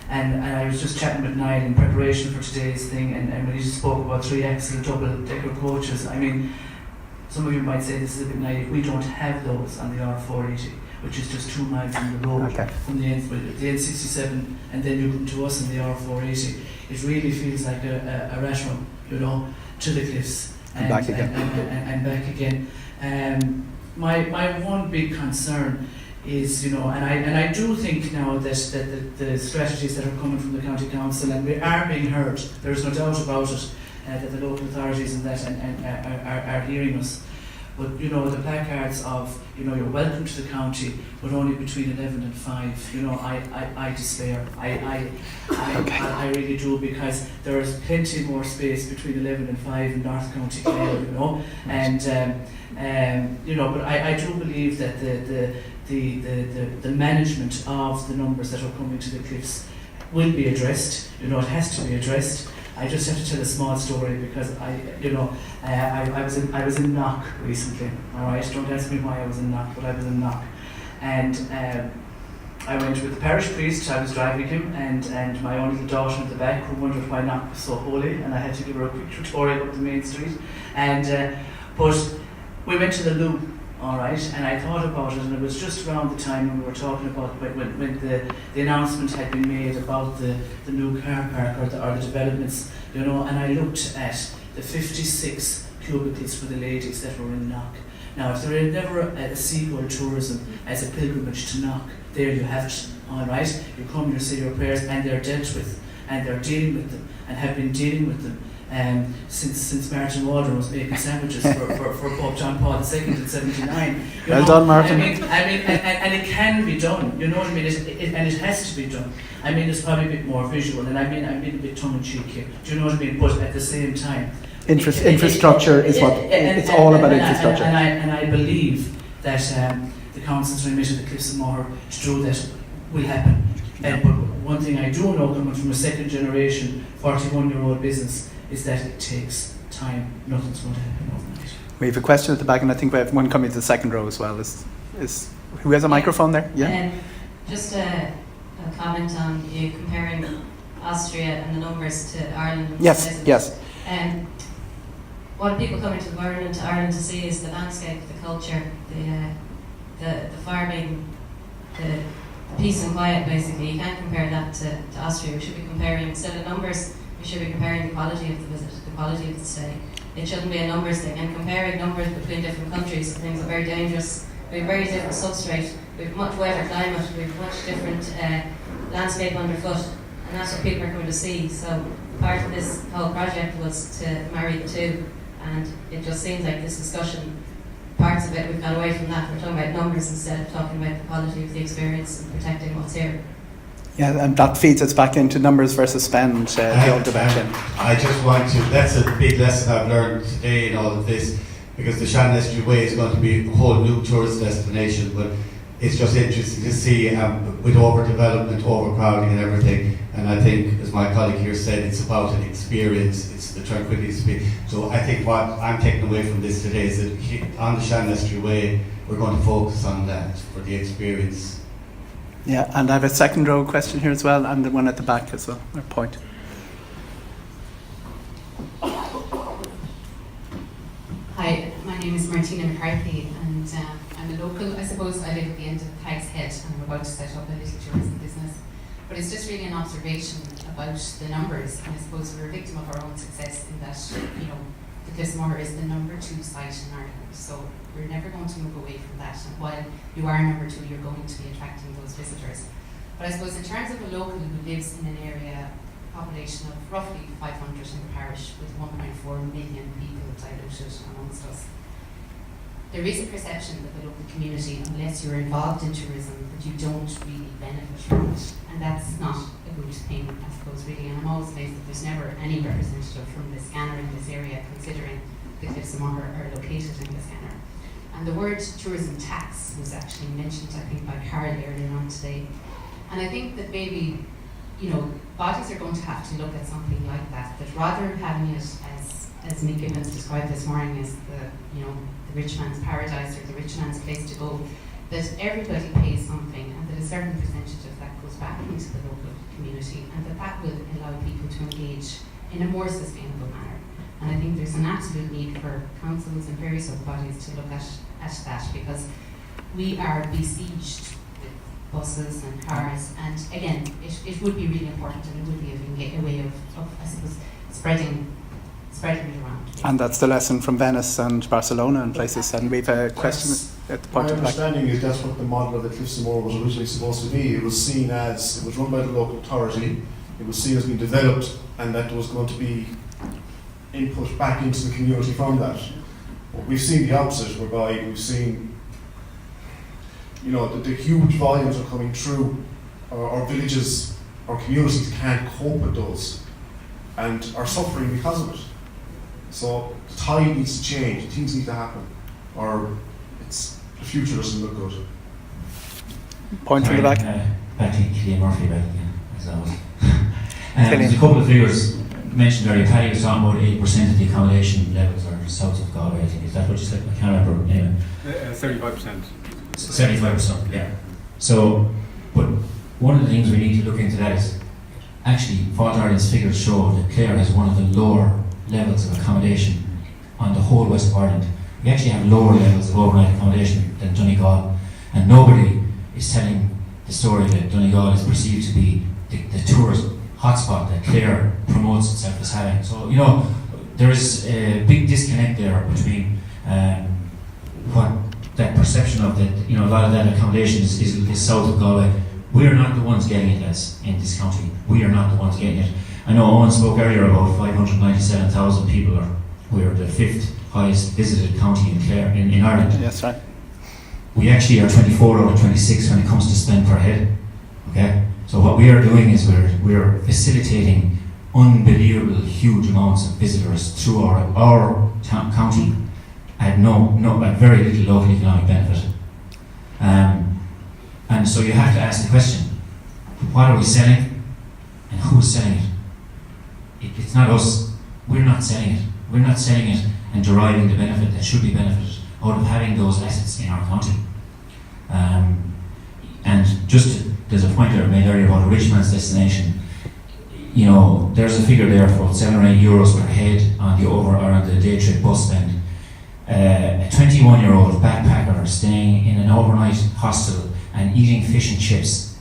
And I was just chatting with Niall in preparation for today's thing, and when he spoke about 3 excellent double-decker coaches, I mean, some of you might say this is a bit naive. We don't have those on the R480, which is just 2 miles from the road, from the N67, and then you come to us in the R480. It really feels like a rat run, to the cliffs and back again. And back again. My one big concern is, and I do think now that the strategies that are coming from the County Council, and we are being heard, there's no doubt about it, that the local authorities and that are hearing us. But the placards of you're welcome to the county, but only between 11 and 5. I despair. I really do, because there is plenty more space between 11 and 5 in North County Clare. But I do believe that the management of the numbers that are coming to the cliffs will be addressed. It has to be addressed. I just have to tell a small story, because I was in Knock recently. All right, don't ask me why I was in Knock, but I was in Knock, and I went with the parish priest. I was driving him, and my own little daughter in the back, who wondered why Knock was so holy, and I had to give her a quick tutorial up the main street. But we went to the loo. All right, and I thought about it, and it was just around the time when we were talking about when the announcement had been made about the new car park or the developments, and I looked at the 56 cubicles for the ladies that were in Knock. Now, if there is never a seagull tourism as a pilgrimage to Knock, there you have it. All right, you come, you say your prayers, and they're dealt with, and they're dealing with them, and have been dealing with them. Since Martin Waldron was making sandwiches for Pope John Paul II in 79. Well done, Martin. I mean, and it can be done. You know what I mean? And it has to be done. I mean, it's probably a bit more visual, and I'm being a bit tongue-in-cheek here. Do you know what I mean? But at the same time, infrastructure is what it's all about. Infrastructure. And I believe that the council's remit of the Cliffs of Moher to do that will happen. But one thing I do know, coming from a second-generation, 41-year-old business, is that it takes time. Nothing's going to happen overnight. We have a question at the back, and I think we have one coming to the second row as well. Is who has a microphone there? Yeah. Just a comment on you comparing Austria and the numbers to Ireland. Yes. What people coming to Burren and to Ireland to see is the landscape, the culture, the farming, the peace and quiet. Basically, you can't compare that to Austria. We should be comparing, instead of numbers, we should be comparing the quality of the visit, the quality of the stay. It shouldn't be a numbers thing. And comparing numbers between different countries, things are very dangerous. We have very different substrate. We have much wetter climate. We have much different landscape underfoot, and that's what people are coming to see. So part of this whole project was to marry the two, and it just seems like this discussion, parts of it, we've gone away from that. We're talking about numbers instead of talking about the quality of the experience and protecting what's here. Yeah, and that feeds us back into numbers versus spend, the old debate. I just want to, that's a big lesson I've learned today in all of this, because the Shanlestry Way is going to be a whole new tourist destination, but it's just interesting to see with overdevelopment, overcrowding and everything, and I think, as my colleague here said, it's about an experience, it's the tranquility speed. So I think what I'm taking away from this today is that on the Shanlestry Way, we're going to focus on that for the experience. Yeah, and I have a second row question here as well, and the one at the back as well, or point. Hi, my name is Martina McCarthy, and I'm a local. I suppose I live at the end of Pag's Head, and I'm about to set up a little tourism business. But it's just really an observation about the numbers, and I suppose we're a victim of our own success in that, you know, the Cliffsmoor is the number 2 site in Ireland, so we're never going to move away from that. And while you are number 2, you're going to be attracting those visitors. But I suppose in terms of a local who lives in an area, population of roughly 500 in the parish with 1.4 million people diluted amongst us, there is a perception that the local community, unless you're involved in tourism, that you don't really benefit from it. And that's not a good thing, I suppose, really. And I'm always amazed that there's never any representative from the scanner in this area, considering the Cliffs of Moher are located in the scanner. And the word tourism tax was actually mentioned, I think, by Carl earlier on today. And I think that maybe, you know, bodies are going to have to look at something like that, that rather than having it as Mick Gibbons described this morning as the, you know, the rich man's paradise or the rich man's place to go, that everybody pays something and that a certain percentage of that goes back into the local community, and that will allow people to engage in a more sustainable manner. And I think there's an absolute need for councils and various other bodies to look at that, because we are besieged with buses and cars, and again, it would be really important, and it would be a way of I suppose, spreading it around. And that's the lesson from Venice and Barcelona and places. And we've a question at the point My of understanding is that's what the model of the Cliffs of Moher was originally supposed to be. It was seen as, it was run by the local authority, it was seen as being developed, and that there was going to be input back into the community from that. But we've seen the opposite, whereby we've seen, you know, the huge volumes are coming through. Our villages, our communities can't cope with those and are suffering because of it. So the tide needs to change, things need to happen, or the future doesn't look good. Point from the back. Back to Killian Murphy back again, as always. There's a couple of figures mentioned earlier. Paddy was talking about 8% of the accommodation levels are south of Galway, I think. Is that what you said? I can't remember. Anyway. 75%. 75%, yeah. So, but one of the things we need to look into that is, actually, Fáilte Ireland's figures show that Clare has one of the lower levels of accommodation on the whole west of Ireland. We actually have lower levels of overnight accommodation than Donegal, and nobody is telling the story that Donegal is perceived to be the tourist hotspot that Clare promotes itself as having. So, you know, there is a big disconnect there between what that perception of that, you know, a lot of that accommodation is south of Galway. We are not the ones getting it, lads, in this county. We are not the ones getting it. I know Owen spoke earlier about 597,000 people. We are the 5th highest visited county in Clare, in Ireland. Yes, right. We actually are 24 out of 26 when it comes to spend per head. Okay? So what we are doing is we're facilitating unbelievable huge amounts of visitors through our county at at very little local economic benefit. And so you have to ask the question, what are we selling and who's selling it? It's not us. We're not selling it. We're not selling it and deriving the benefit that should be benefited out of having those assets in our county. And there's a point I made earlier about a rich man's destination. You know, there's a figure there for 7 or 8 euros per head on the day trip bus spend. A 21-year-old backpacker staying in an overnight hostel and eating fish and chips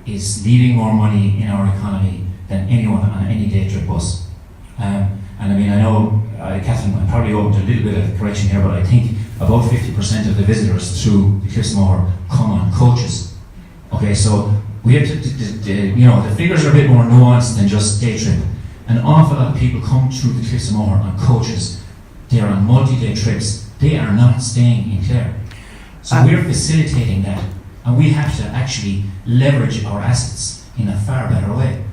is leaving more money in our economy than anyone on any day trip bus. And I mean, I know, Catherine, I'm probably open to a little bit of correction here, but I think about 50% of the visitors through the Cliffs of Moher come on coaches. Okay, so we have to, you know, the figures are a bit more nuanced than just day trip. An awful lot of people come through the Cliffs of Moher on coaches. They are on multi-day trips. They are not staying in Clare. So we're facilitating that, and we have to actually leverage our assets in a far better way.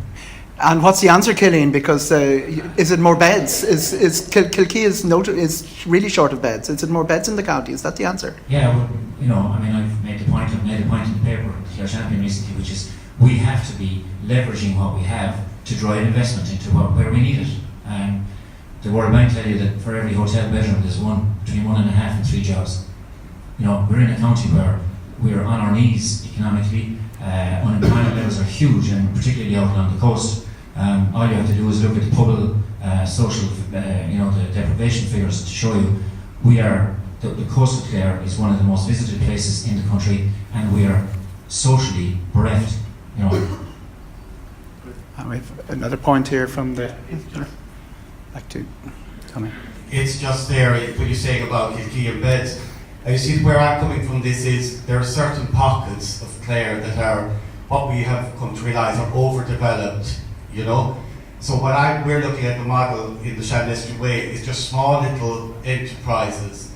And what's the answer, Killian? Because is it more beds? Is Kilkee is really short of beds? Is it more beds in the county? Is that the answer? Yeah, well, you know, I mean, I've made a point in the paper, Clare Champion recently, which is we have to be leveraging what we have to drive investment into where we need it. The World Bank tell you that for every hotel bedroom there's between 1.5 and 3 jobs. You know, we're in a county where we're on our knees economically. Unemployment levels are huge, and particularly out along the coast. All you have to do is look at the public social, the deprivation figures to show you the coast of Clare is one of the most visited places in the country, and we are socially bereft. You know, Another point here from the. Like to come in. It's just there when you're saying about Kilkee and beds. You see where I'm coming from. This is there are certain pockets of Clare that are what we have come to realise are overdeveloped. You know. So we're looking at the model in the Shanestry Way is just small little enterprises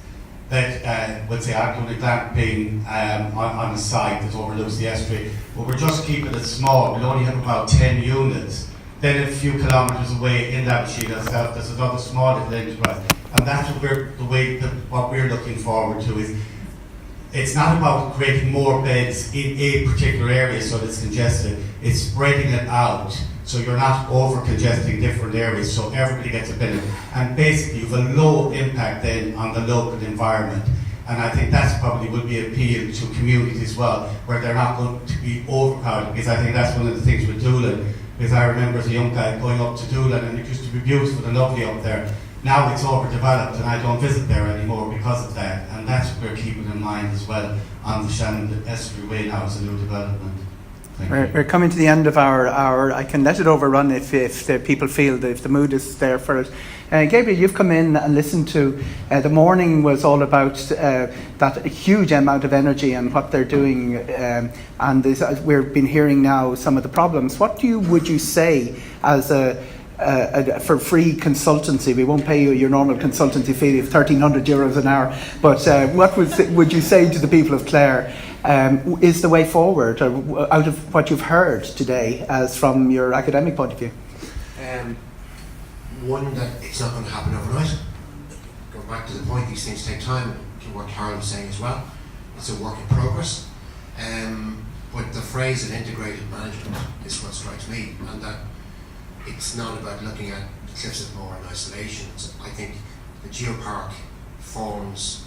that would say aren't doing glamping on a site that overlooks the estuary, but we're just keeping it small. We'll only have about 10 units. Then a few kilometres away in that machine itself, there's another small little enterprise, and that's what we're looking forward to is. It's not about creating more beds in a particular area so that it's congested. It's spreading it out so you're not over-congesting different areas so everybody gets a benefit. And basically you have a low impact then on the local environment. And I think that's probably would be appeal to communities as well, where they're not going to be overcrowded, because I think that's one of the things with Doolin. Because I remember as a young guy going up to Doolin and it used to be beautiful and lovely up there. Now it's overdeveloped and I don't visit there anymore because of that, and that's what we're keeping in mind as well on the Shannon Estuary Way now as a new development. We're coming to the end of our hour. I can let it overrun if the people feel that if the mood is there for it. Gabriel, you've come in and listened to, the morning was all about that huge amount of energy and what they're doing, and we've been hearing now some of the problems. What would you say as for free consultancy? We won't pay you your normal consultancy fee of €1,300 an hour, but what would you say to the people of Clare is the way forward out of what you've heard today as from your academic point of view? One, that it's not going to happen overnight. Going back to the point, these things take time, to what Carol was saying as well. It's a work in progress. But the phrase of integrated management is what strikes me, and that it's not about looking at the Cliffs of Moher in isolation. I think the geopark forms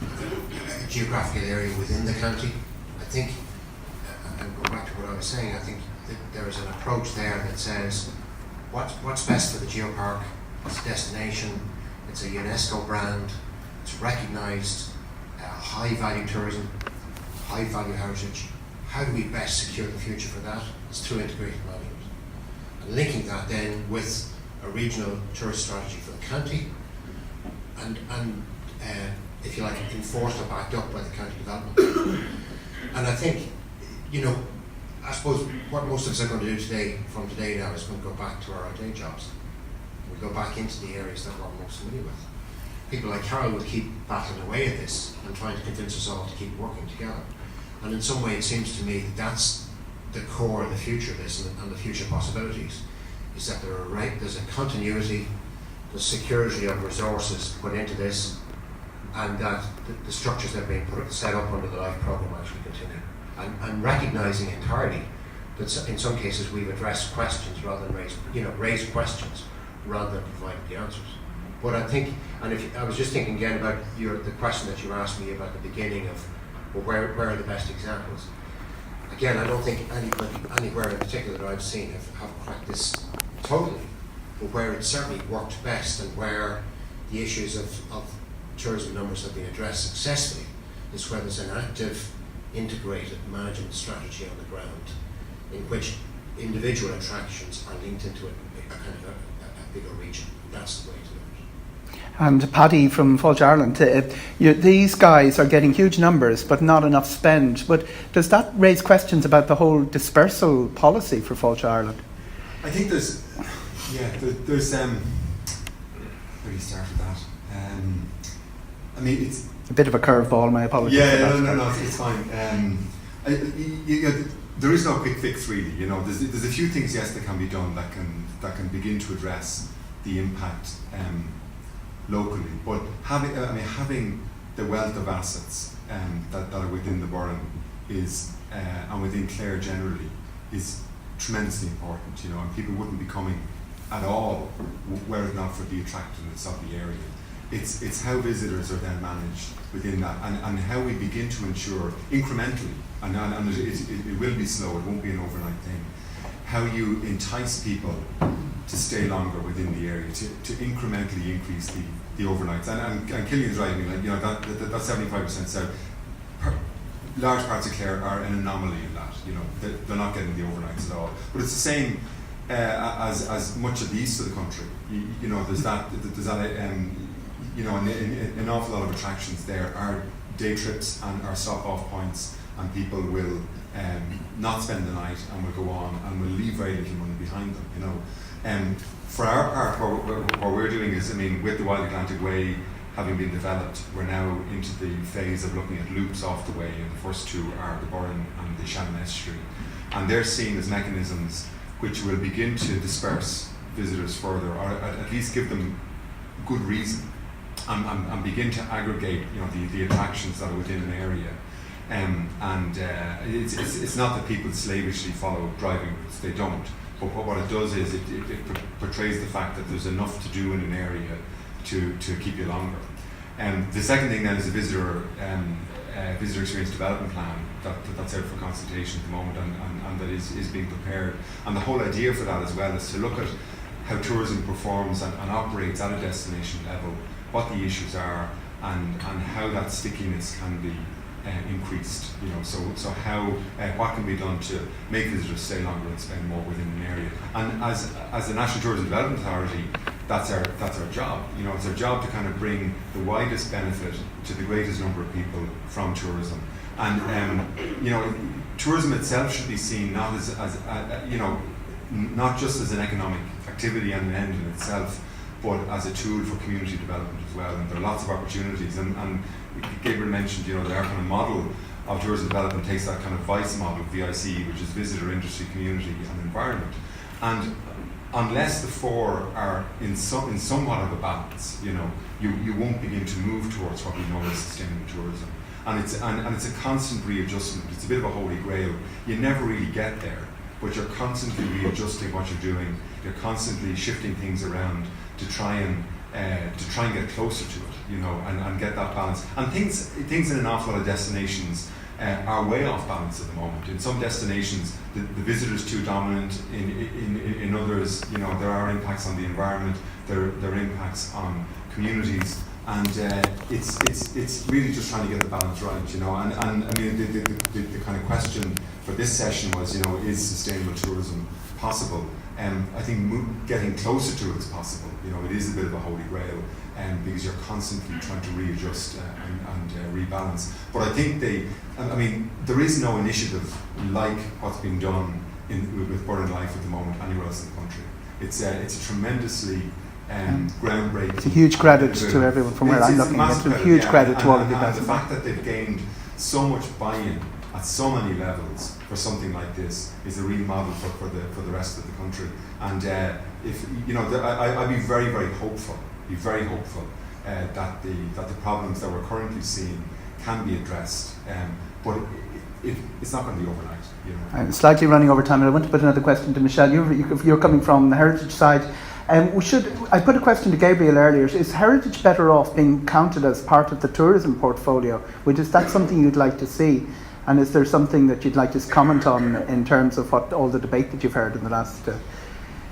a geographical area within the county. I think, and going back to what I was saying, I think that there is an approach there that says what's best for the geopark. It's a destination, it's a UNESCO brand, it's recognised, high value tourism, high value heritage. How do we best secure the future for that? It's through integrated management. And linking that then with a regional tourist strategy for the county, and if you like, enforced or backed up by the county development. And I think, I suppose what most of us are going to do from today now is going to go back to our day jobs. We go back into the areas that we're most familiar with. People like Carol will keep battling away at this and trying to convince us all to keep working together. And in some way it seems to me that that's the core of the future of this and the future possibilities, is that there's a continuity, the security of resources put into this, and that the structures that have been set up under the LIFE programme actually continue. And recognising entirely that in some cases we've addressed questions rather than raised questions rather than provided the answers. But I think, and I was just thinking again about the question that you asked me about the beginning of, well, where are the best examples? Again, I don't think anywhere in particular that I've seen have cracked this totally, but where it certainly worked best and where the issues of tourism numbers have been addressed successfully is where there's an active, integrated management strategy on the ground in which individual attractions are linked into a kind of a bigger region. That's the way to do it. And Paddy from Fáilte, Ireland, these guys are getting huge numbers but not enough spend. But does that raise questions about the whole dispersal policy for Fáilte, Ireland? I think there's where do you start with that? I mean, it's a bit of a curveball, my apologies. No, it's fine. There is no quick fix, really. There's a few things, yes, that can be done that can begin to address the impact locally. But having the wealth of assets that are within the Burren and within Clare generally is tremendously important. And people wouldn't be coming at all were it not for the attractiveness of the area. It's how visitors are then managed within that, and how we begin to ensure incrementally, and it will be slow, it won't be an overnight thing, how you entice people to stay longer within the area, to incrementally increase the overnights. And Killian's right, that 75% south, large parts of Clare are an anomaly in that. You know, they're not getting the overnights at all. But it's the same as much of the east of the country. You know, there's that you know, an awful lot of attractions there are day trips and are stop-off points, and people will not spend the night and will go on and will leave very little money behind them. You know, for our part, what we're doing is, I mean, with the Wild Atlantic Way having been developed, we're now into the phase of looking at loops off the way, and the first two are the Burren and the Shannon Estuary, and they're seen as mechanisms which will begin to disperse visitors further, or at least give them good reason, and begin to aggregate, you know, the attractions that are within an area. It's not that people slavishly follow driving routes, they don't. But what it does is it portrays the fact that there's enough to do in an area to keep you longer. The second thing then is a visitor experience development plan that's out for consultation at the moment, and that is being prepared. And the whole idea for that as well is to look at how tourism performs and operates at a destination level, what the issues are, and how that stickiness can be increased. You know, so how what can be done to make visitors stay longer and spend more within an area. And as the National Tourism Development Authority, that's our job. You know, it's our job to kind of bring the widest benefit to the greatest number of people from tourism. And you know, tourism itself should be seen not as you know, not just as an economic activity and an end in itself, but as a tool for community development as well. And there are lots of opportunities. And Gabriel mentioned, you know, our kind of model of tourism development takes that kind of VICE model, VIC, which is visitor, industry, community, and environment. And unless the four are in somewhat of a balance, you know, you won't begin to move towards what we know as sustainable tourism. And it's a constant readjustment. It's a bit of a holy grail. You never really get there, but you're constantly readjusting what you're doing. You're constantly shifting things around to try and get closer to it, you know, and get that balance. And things in an awful lot of destinations are way off balance at the moment. In some destinations, the visitor's too dominant. In others, you know, there are impacts on the environment. There are impacts on communities, and it's really just trying to get the balance right, you know. And I mean, the kind of question for this session was, you know, is sustainable tourism possible? I think getting closer to it is possible. You know, it is a bit of a holy grail, because you're constantly trying to readjust and rebalance. But I think I mean, there is no initiative like what's being done with Burren Life at the moment anywhere else in the country. It's a tremendously groundbreaking. It's a huge credit to everyone from where I'm looking. It's a huge credit to all of you guys. The fact that they've gained so much buy-in at so many levels for something like this is a real model for the rest of the country. And if you know, I'd be very, very hopeful. That the problems that we're currently seeing can be addressed, but it's not going to be overnight. You know. I'm slightly running over time, and I want to put another question to Michelle. You're coming from the heritage side. I put a question to Gabriel earlier. Is heritage better off being counted as part of the tourism portfolio? Is that something you'd like to see? And is there something that you'd like to comment on in terms of what all the debate that you've heard in the last?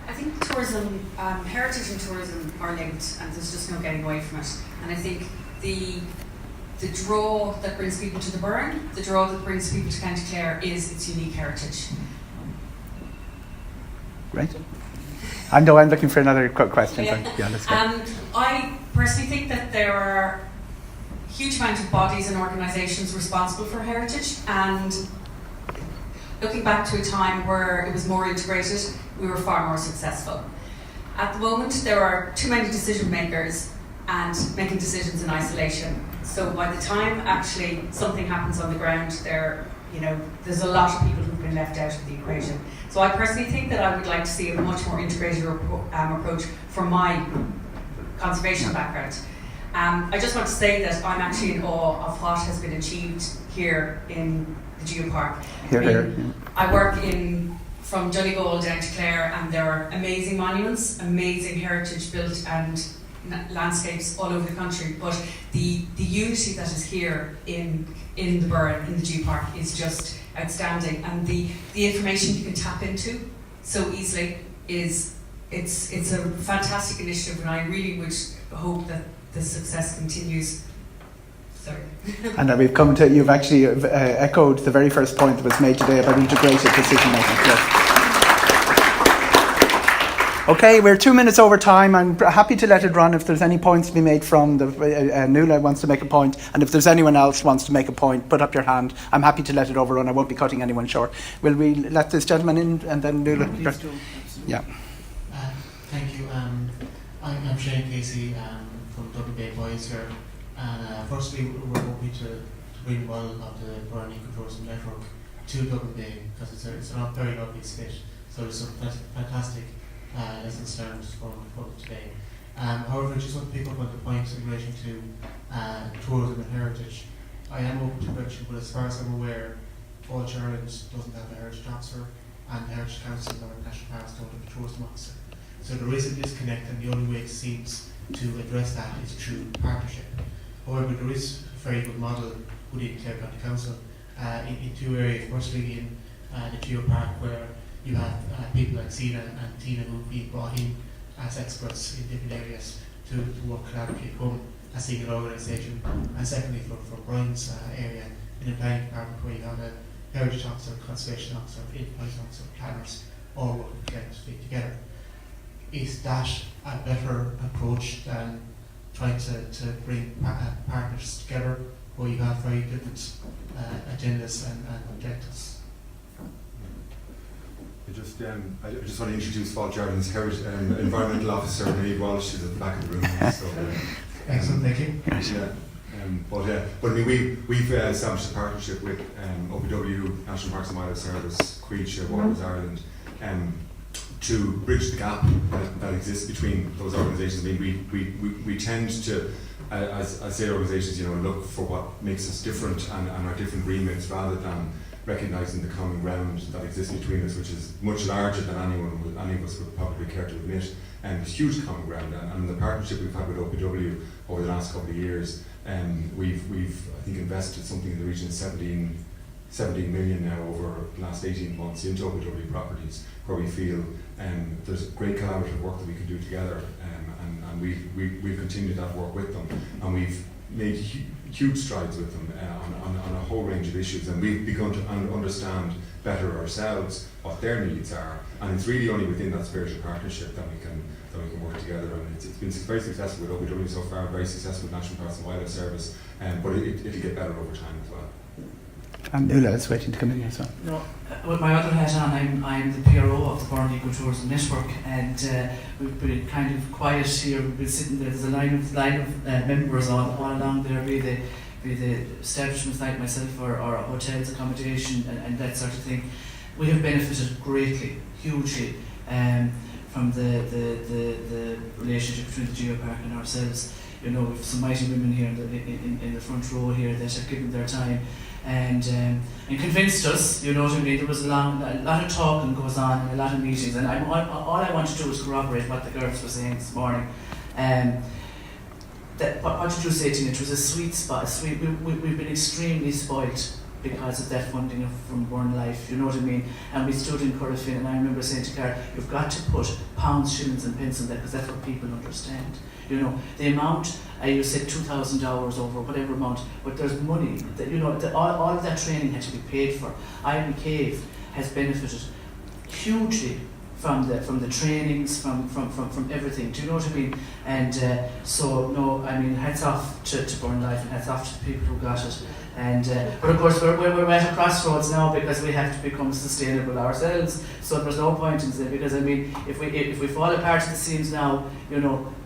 I think tourism, heritage and tourism are linked, and there's just no getting away from it. And I think the draw that brings people to the Burren, the draw that brings people to County Clare is its unique heritage. Great. I know I'm looking for another question. Yeah, let's go. I personally think that there are a huge amount of bodies and organisations responsible for heritage, and looking back to a time where it was more integrated, we were far more successful. At the moment, there are too many decision makers and making decisions in isolation. So by the time actually something happens on the ground, there's a lot of people who've been left out of the equation. So I personally think that I would like to see a much more integrated approach from my conservation background. I just want to say that I'm actually in awe of what has been achieved here in the Geopark. I work from Donegal down to Clare, and there are amazing monuments, amazing heritage built and landscapes all over the country, but the unity that is here in the Burren, in the Geopark, is just outstanding, and the information you can tap into so easily it's a fantastic initiative, and I really would hope that the success continues Sorry. And we've come to, you've actually echoed the very first point that was made today about integrated decision making. Yes. Okay, we're 2 minutes over time. I'm happy to let it run if there's any points to be made from the Nuala wants to make a point, and if there's anyone else wants to make a point, put up your hand. I'm happy to let it overrun. I won't be cutting anyone short. Will we let this gentleman in and then Nuala? Yeah. Thank you. I'm Shane Casey from Dublin Bay Boys here. And firstly, we're hoping to bring one of the Burren Ecotourism Network to Dublin Bay because it's a very lovely state. So there's some fantastic lessons learned from today. However, I just want to pick up on the point in relation to tourism and heritage. I am open to correction, but as far as I'm aware, Fáilte Ireland doesn't have a heritage officer, and the Heritage Council or National Parks don't have a tourism officer. So there is a disconnect, and the only way it seems to address that is through partnership. However, there is a very good model within Clare County Council in two areas. Firstly, in the Geopark, where you have people like Sina and Tina who have been brought in as experts in different areas to work collaboratively, become a single organisation. And secondly, for Brian's area, in the planning department, where you have a heritage officer, conservation officer, enterprise officer, planners, all working collectively together. Is that a better approach than trying to bring partners together where you have very different agendas and objectives? I just want to introduce Fáilte Ireland's Environmental Officer, Maeve Walsh, she's at the back of the room. So, excellent, thank you. But I mean, we've established a partnership with OPW, National Parks and Wildlife Service, Queech, Waters Ireland, to bridge the gap that exists between those organisations. I mean, we tend to, as I say, organisations, look for what makes us different and our different remits rather than recognising the common ground that exists between us, which is much larger than any of us would probably care to admit. And there's huge common ground, and the partnership we've had with OPW over the last couple of years, we've I think invested something in the region of 17 million now over the last 18 months into OPW properties, where we feel there's great collaborative work that we can do together, and we've continued that work with them, and we've made huge strides with them on a whole range of issues, and we've begun to understand better ourselves what their needs are, and it's really only within that spirit of partnership that we can work together, and it's been very successful with OPW so far, very successful with National Parks and Wildlife Service, but it'll get better over time as well. And Nuala is waiting to come in as well. No, with my other hat on, I'm the PRO of the Burren Ecotourism Network, and we've been kind of quiet here. We've been sitting there. There's a line of members all along there, be the establishments like myself or hotels, accommodation, and that sort of thing. We have benefited greatly, hugely, from the relationship between the Geopark and ourselves. We've some mighty women here in the front row here that have given their time and convinced us, There was a lot of talking goes on, and a lot of meetings, and all I want to do is corroborate what the girls were saying this morning. What did you say, Tina? It was a sweet spot. We've been extremely spoilt because of that funding from GeoparkLIFE, you know what I mean? And we stood in Corry, and I remember saying to Clare, you've got to put pounds, shillings and pence in there, because that's what people understand. The amount, you said 2,000 hours over whatever amount, but there's money, that, all of that training had to be paid for. Ailwee Cave has benefited hugely from the trainings, from everything. Do you know what I mean? And hats off to GeoparkLIFE and hats off to the people who got it. And but of course we're at a crossroads now, because we have to become sustainable ourselves. So there's no point in saying, because if we fall apart at the seams now,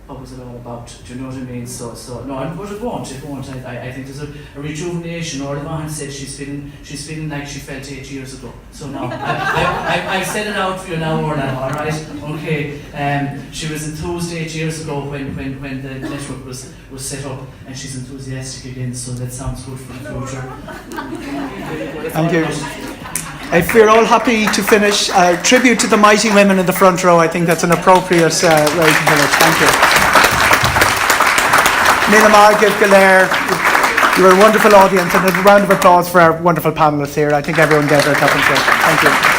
what was it all about? Do you know what I mean? But it won't. I think there's a rejuvenation. Or Eoghan said she's feeling like she felt 8 years ago. So now I've said it out for you now, Orla. All right, okay. She was enthused 8 years ago when the network was set up, and she's enthusiastic again. So that sounds good for the future. Thank you. If we're all happy to finish, tribute to the mighty women in the front row. I think that's an appropriate way to finish. Thank you. Niall, Gabriel, you're a wonderful audience, and a round of applause for our wonderful panellists here. I think everyone gave their top and Thank you.